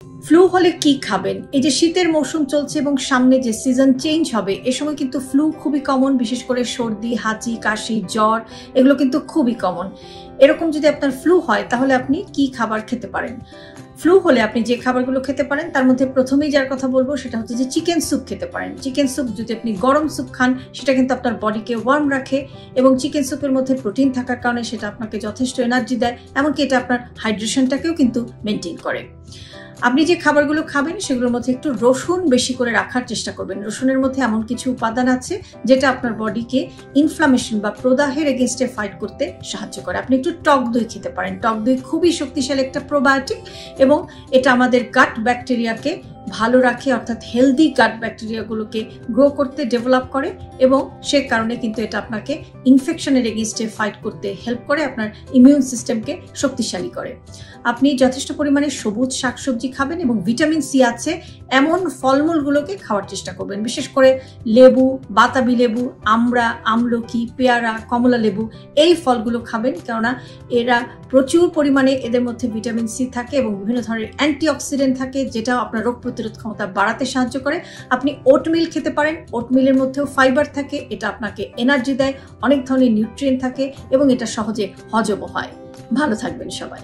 Flu হলে কি খাবেন? এই যে শীতের মৌসুম চলছে এবং সামনে যে সিজন চেঞ্জ হবে, এ সময় কিন্তু ফ্লু খুবই কমন। বিশেষ করে সর্দি, হাঁচি, কাশি, জ্বর এগুলো কিন্তু খুবই কমন। এরকম যদি আপনার ফ্লু হয় তাহলে আপনি কি খাবার খেতে পারেন? ফ্লু হলে আপনি যে খাবারগুলো খেতে পারেন তার মধ্যে প্রথমেই যার কথা বলবো সেটা হচ্ছে যে চিকেন স্যুপ খেতে পারেন। চিকেন স্যুপ যদি আপনি গরম স্যুপ খান সেটা কিন্তু আপনার বডিকে ওয়ার্ম রাখে এবং চিকেন স্যুপের মধ্যে প্রোটিন থাকার কারণে সেটা আপনাকে যথেষ্ট এনার্জি দেয়, এমনকি এটা আপনার হাইড্রেশনটাকেও কিন্তু মেনটেন করে। আপনি যে খাবারগুলো খাবেন সেগুলোর মধ্যে একটু রসুন বেশি করে রাখার চেষ্টা করবেন। রসুনের মধ্যে এমন কিছু উপাদান আছে যেটা আপনার বডিকে ইনফ্লামেশন বা প্রদাহের এগেনস্টে ফাইট করতে সাহায্য করে। আপনি একটু টক দই খেতে পারেন। টক দই খুবই শক্তিশালী একটা প্রোবায়োটিক এবং এটা আমাদের গাট ব্যাকটেরিয়াকে ভালো রাখে, অর্থাৎ হেলদি গাট ব্যাকটেরিয়াগুলোকে গ্রো করতে ডেভেলপ করে এবং সে কারণে কিন্তু এটা আপনাকে ইনফেকশনের এগেনস্টে ফাইট করতে হেল্প করে, আপনার ইমিউন সিস্টেমকে শক্তিশালী করে। আপনি যথেষ্ট পরিমাণে সবুজ শাকসবজি খাবেন এবং ভিটামিন সি আছে এমন ফলমূলগুলোকে খাওয়ার চেষ্টা করবেন। বিশেষ করে লেবু, বাতাবি লেবু, আমড়া, আমলকি, পেয়ারা, কমলা লেবু এই ফলগুলো খাবেন, কেননা এরা প্রচুর পরিমাণে এদের মধ্যে ভিটামিন সি থাকে এবং বিভিন্ন ধরনের অ্যান্টিঅক্সিডেন্ট থাকে যেটা আপনার রোগ প্রতিরোধ ক্ষমতা বাড়াতে সাহায্য করে। আপনি ওটমিল খেতে পারেন। ওটমিলের মধ্যেও ফাইবার থাকে, এটা আপনাকে এনার্জি দেয়, অনেক ধরনের নিউট্রিয়েন্ট থাকে এবং এটা সহজে হজমও হয়। ভালো থাকবেন সবাই।